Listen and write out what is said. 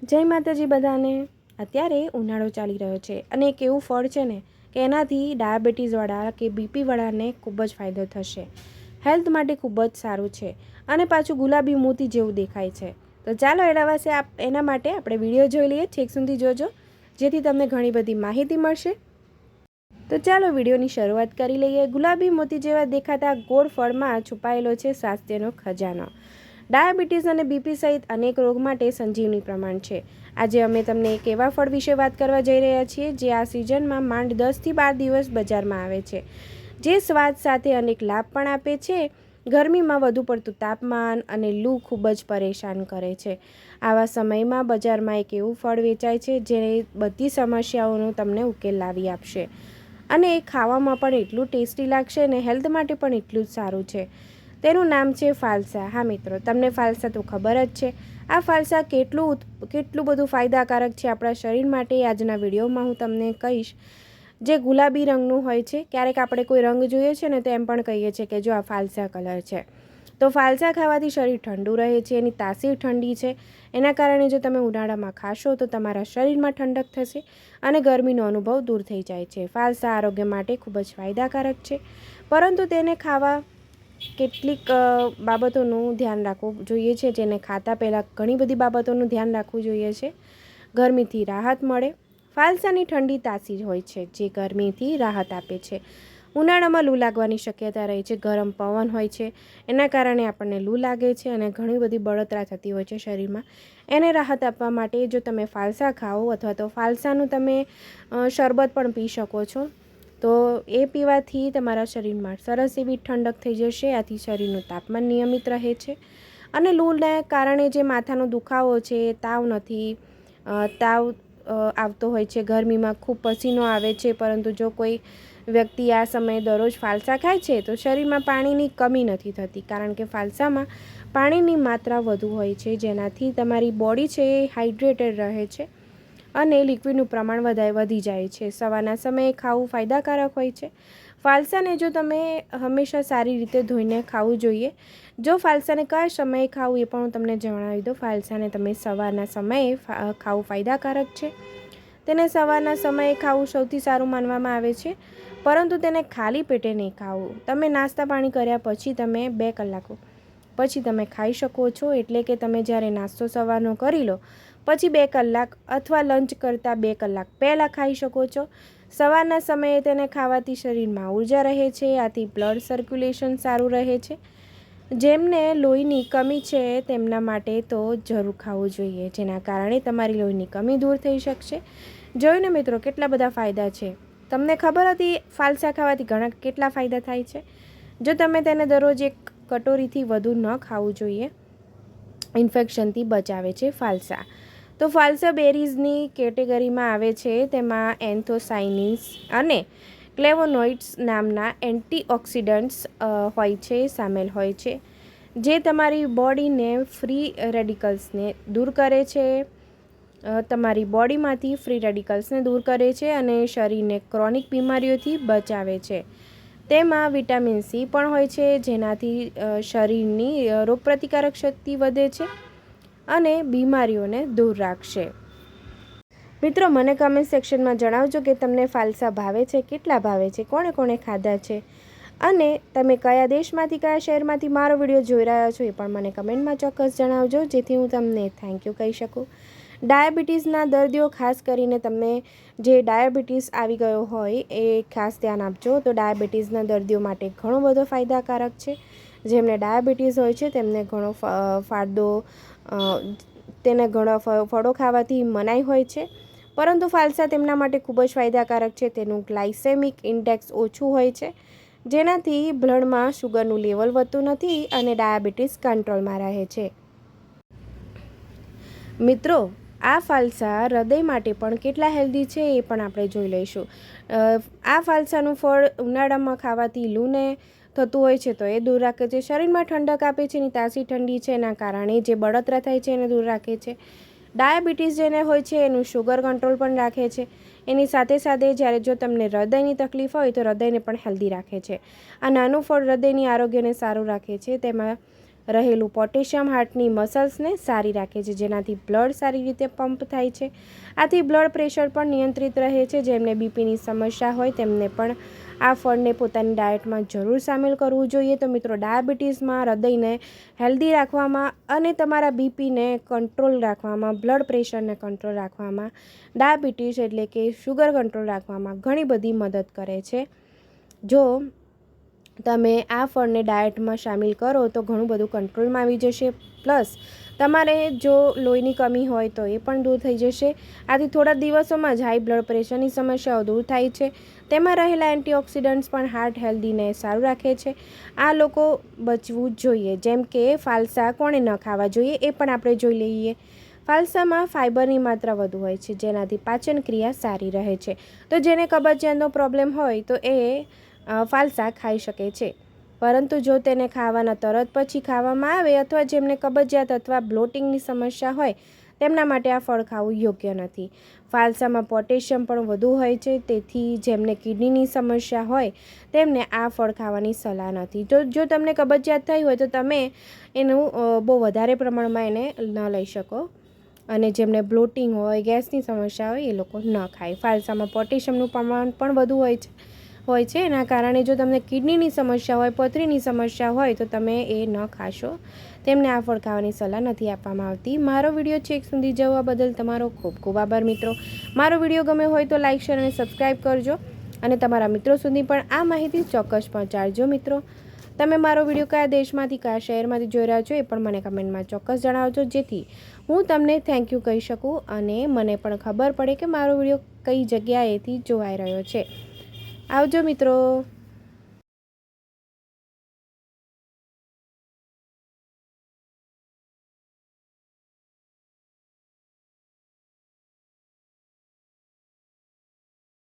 જય માતાજી બધાને। અત્યારે ઉનાળો ચાલી રહ્યો છે અને એક એવું ફળ છે ને કે એનાથી ડાયાબિટીસવાળા કે બીપીવાળાને ખૂબ જ ફાયદો થશે। હેલ્થ માટે ખૂબ જ સારું છે અને પાછું ગુલાબી મોતી જેવું દેખાય છે। તો ચાલો એના માટે આપણે વિડીયો જોઈ લઈએ, છેક સુધી જોજો જેથી તમને ઘણી બધી માહિતી મળશે। તો ચાલો વિડીયોની શરૂઆત કરી લઈએ। ગુલાબી મોતી જેવા દેખાતા ગોળ ફળમાં છુપાયેલો છે સ્વાસ્થ્યનો ખજાનો। ડાયાબિટીસ અને બીપી સહિત અનેક રોગ માટે સંજીવની પ્રમાણ છે। આજે અમે તમને એક એવા ફળ વિશે વાત કરવા જઈ રહ્યા છીએ જે આ સિઝનમાં માંડ 10 થી 12 દિવસ બજારમાં આવે છે, જે સ્વાદ સાથે અનેક લાભ પણ આપે છે। ગરમીમાં વધુ પડતું તાપમાન અને લૂ ખૂબ જ પરેશાન કરે છે। આવા સમયમાં બજારમાં એક એવું ફળ વેચાય છે જે બધી સમસ્યાઓનો તમને ઉકેલ લાવી આપશે અને એ ખાવામાં પણ એટલું ટેસ્ટી લાગશે અને હેલ્થ માટે પણ એટલું જ સારું છે। તેનું નામ છે ફાલસા। હા મિત્રો, તમને ફાલસા તો ખબર જ છે। આ ફાલસા કેટલું બધું ફાયદાકારક છે આપણા શરીર માટે આજના વિડીયોમાં હું તમને કહીશ। જે ગુલાબી રંગનું હોય છે, ક્યારેક આપણે કોઈ રંગ જોઈએ છે ને તો એમ પણ કહીએ છીએ કે જો આ ફાલસા કલર છે। તો ફાલસા ખાવાથી શરીર ઠંડુ રહે છે, એની તાસીર ઠંડી છે। એના કારણે જો તમે ઉનાળામાં ખાશો તો તમારા શરીરમાં ઠંડક થશે અને ગરમીનો અનુભવ દૂર થઈ જાય છે। ફાલસા આરોગ્ય માટે ખૂબ જ ફાયદાકારક છે, પરંતુ તેને ખાવા કેટલીક બાબતોનું ધ્યાન રાખવું જોઈએ છે, જેને ખાતા પહેલાં ઘણી બધી બાબતોનું ધ્યાન રાખવું જોઈએ છે। ગરમીથી રાહત મળે। ફાલસાની ઠંડી તાસીર હોય છે જે ગરમીથી રાહત આપે છે। ઉનાળામાં લૂ લાગવાની શક્યતા રહે છે, ગરમ પવન હોય છે, એના કારણે આપણને લૂ લાગે છે અને ઘણી બધી બળતરા થતી હોય છે શરીરમાં। એને રાહત આપવા માટે જો તમે ફાલસા ખાઓ અથવા તો ફાલસાનું તમે શરબત પણ પી શકો છો, તો એ પીવાથી તમારા શરીરમાં સરસ એવી ઠંડક થઈ જશે। આથી શરીરનું તાપમાન નિયમિત રહે છે અને લૂને કારણે જે માથાનો દુખાવો છે, તાવ નથી, તાવ આવતો હોય છે, ગરમીમાં ખૂબ પસીનો આવે છે, પરંતુ જો કોઈ વ્યક્તિ આ સમયે દરરોજ ફાલસા ખાય છે તો શરીરમાં પાણીની કમી નથી થતી, કારણ કે ફાલસામાં પાણીની માત્રા વધુ હોય છે, જેનાથી તમારી બોડી છે એ હાઇડ્રેટેડ રહે છે અને લિક્વિડનું પ્રમાણ વધી જાય છે। સવારના સમયે ખાવું ફાયદાકારક હોય છે। ફાલસાને જો તમે હંમેશા સારી રીતે ધોઈને ખાવું જોઈએ। જો ફાલસાને કયા સમયે ખાવું એ પણ હું તમને જણાવી દઉં। ફાલસાને તમે સવારના સમયે ખાવું ફાયદાકારક છે। તેને સવારના સમયે ખાવું સૌથી સારું માનવામાં આવે છે, પરંતુ તેને ખાલી પેટે નહીં ખાવું। તમે નાસ્તા પાણી કર્યા પછી તમે 2 કલાકો પછી તમે ખાઈ શકો છો, એટલે કે તમે જ્યારે નાસ્તો સવારનો કરી લો પછી 2 કલાક અથવા લંચ કરતાં 2 કલાક પહેલાં ખાઈ શકો છો। સવારના સમયે તેને ખાવાથી શરીરમાં ઊર્જા રહે છે, આથી બ્લડ સર્ક્યુલેશન સારું રહે છે। જેમને લોહીની કમી છે તેમના માટે તો જરૂર ખાવું જોઈએ, જેના કારણે તમારી લોહીની કમી દૂર થઈ શકશે। જોયું ને મિત્રો, કેટલા બધા ફાયદા છે। તમને ખબર હતી ફાલસા ખાવાથી કેટલા ફાયદા થાય છે? જો તમે તેને દરરોજ 1 કટોરીથી વધુ ન ખાવું જોઈએ। ઇન્ફેક્શનથી બચાવે છે ફાલસા। તો ફાલસા બેરીઝની કેટેગરીમાં આવે છે। તેમાં એન્થોસાયનિન્સ અને ફ્લેવોનોઇડ્સ નામના એન્ટીઓક્સિડન્ટ્સ હોય છે, સામેલ હોય છે, જે તમારી બોડીને ફ્રી રેડિકલ્સને દૂર કરે છે, તમારી બોડીમાંથી ફ્રી રેડિકલ્સને દૂર કરે છે અને શરીરને ક્રોનિક બીમારીઓથી બચાવે છે। તેમાં વિટામિન સી પણ હોય છે, જેનાથી શરીરની રોગપ્રતિકારક શક્તિ વધે છે અને બીમારીઓને દૂર રાખશે। મિત્રો, મને કમેન્ટ સેક્શનમાં જણાવજો કે તમને ફાલસા ભાવે છે, કેટલા ભાવે છે, કોણે કોણે ખાધા છે અને તમે કયા દેશમાંથી, કયા શહેરમાંથી મારો વિડીયો જોઈ રહ્યા છો એ પણ મને કમેન્ટમાં ચોક્કસ જણાવજો, જેથી હું તમને થેન્ક યુ કહી શકું। ડાયાબિટીસના દર્દીઓ, ખાસ કરીને તમને જે ડાયાબિટીસ આવી ગયો હોય એ ખાસ ધ્યાન આપજો। તો ડાયાબિટીસના દર્દીઓ માટે ઘણો બધો ફાયદાકારક છે। જેમને ડાયાબિટીસ હોય છે તેમને ઘણો ઘણા ફળો ખાવાથી મનાઈ હોય છે, પરંતુ ફાલસા તેમના માટે ખૂબ જ ફાયદાકારક છે। તેનું ગ્લાયસેમિક ઇન્ડેક્સ ઓછું હોય છે, જેનાથી બ્લડમાં શુગરનું લેવલ વધતું નથી અને ડાયાબિટીસ કંટ્રોલમાં રહે છે। મિત્રો, આ ફાલસા હૃદય માટે પણ કેટલા હેલ્ધી છે એ પણ આપણે જોઈ લઈશું। આ ફાલસાનું ફળ ઉનાળામાં ખાવાથી લૂને થતું હોય છે તો એ દૂર રાખે છે, શરીરમાં ઠંડક આપે છે, એની તાસી ઠંડી છે, એના કારણે જે બળતરા થાય છે એને દૂર રાખે છે। ડાયાબિટીસ જેને હોય છે એનું શુગર કંટ્રોલ પણ રાખે છે। એની સાથે સાથે જ્યારે જો તમને હૃદયની તકલીફ હોય તો હૃદયને પણ હેલ્ધી રાખે છે। આ નાનું ફળ હૃદયની આરોગ્યને સારું રાખે છે। તેમાં રહેલું પોટેશિયમ હાર્ટની મસલ્સને સારી રાખે છે, જેનાથી બ્લડ સારી રીતે પંપ થાય છે. આથી બ્લડ પ્રેશર પણ નિયંત્રિત રહે છે. જેમને બીપીની સમસ્યા હોય તેમને પણ આ ફળને પોતાની ડાયટમાં જરૂર સામેલ કરવું જોઈએ. તો મિત્રો, ડાયાબિટીસમાં હૃદયને હેલ્ધી રાખવામાં અને તમારા બીપીને કંટ્રોલ રાખવામાં, બ્લડ પ્રેશરને કંટ્રોલ રાખવામાં, ડાયાબિટીસ એટલે કે શુગર કંટ્રોલ રાખવામાં ઘણી બધી મદદ કરે છે. જો તમે આ ફળને ડાયટમાં સામેલ કરો તો ઘણું બધું કંટ્રોલમાં આવી જશે. પ્લસ તમારે જો લોહીની કમી હોય તો એ પણ દૂર થઈ જશે. આથી થોડા દિવસોમાં જ હાઈ બ્લડ પ્રેશરની સમસ્યાઓ દૂર થાય છે. તેમાં રહેલા એન્ટીઓક્સિડન્ટ્સ પણ હાર્ટ હેલ્ધીને સારું રાખે છે. આ લોકો બચવું જ જોઈએ. જેમ કે ફાલસા કોણે ન ખાવા જોઈએ એ પણ આપણે જોઈ લઈએ. ફાલસામાં ફાઇબરની માત્રા વધુ હોય છે, જેનાથી પાચન ક્રિયા સારી રહે છે. તો જેને કબજિયાતનો પ્રોબ્લેમ હોય તો એ ફાલસા ખાઈ શકે છે. પરંતુ જો તેને ખાવાના તરત પછી ખાવામાં આવે અથવા જેમને કબજિયાત અથવા બ્લોટિંગની સમસ્યા હોય તેમના માટે આ ફળ ખાવું યોગ્ય નથી. ફાલસામાં પોટેશિયમ પણ વધુ હોય છે, તેથી જેમને કિડનીની સમસ્યા હોય તેમને આ ફળ ખાવાની સલાહ નથી. જો તમને કબજિયાત થઈ હોય તો તમે એનું બહુ વધારે પ્રમાણમાં એને ન લઈ શકો. અને જેમને બ્લોટિંગ હોય, ગેસની સમસ્યા હોય એ લોકો ન ખાય. ફાલસામાં પોટેશિયમનું પ્રમાણ પણ વધુ હોય છે. એના કારણે જો તમને કિડનીની સમસ્યા હોય, પથરીની સમસ્યા હોય તો તમે એ ન ખાશો. તેમને આ ફળ ખાવાની સલાહ નથી આપવામાં આવતી. મારો વિડીયો છેક સુધી જોવા બદલ તમારો ખૂબ ખૂબ આભાર મિત્રો. મારો વિડીયો ગમ્યો હોય તો લાઇક, શેર અને સબસ્ક્રાઈબ કરજો અને તમારા મિત્રો સુધી પણ આ માહિતી ચોક્કસ પહોંચાડજો. મિત્રો, તમે મારો વિડીયો કયા દેશમાંથી, કયા શહેરમાંથી જોઈ રહ્યા છો એ પણ મને કમેન્ટમાં ચોક્કસ જણાવજો, જેથી હું તમને થેન્ક યુ કહી શકું અને મને પણ ખબર પડે કે મારો વિડીયો કઈ જગ્યાએથી જોવાઈ રહ્યો છે. આવજો મિત્રો.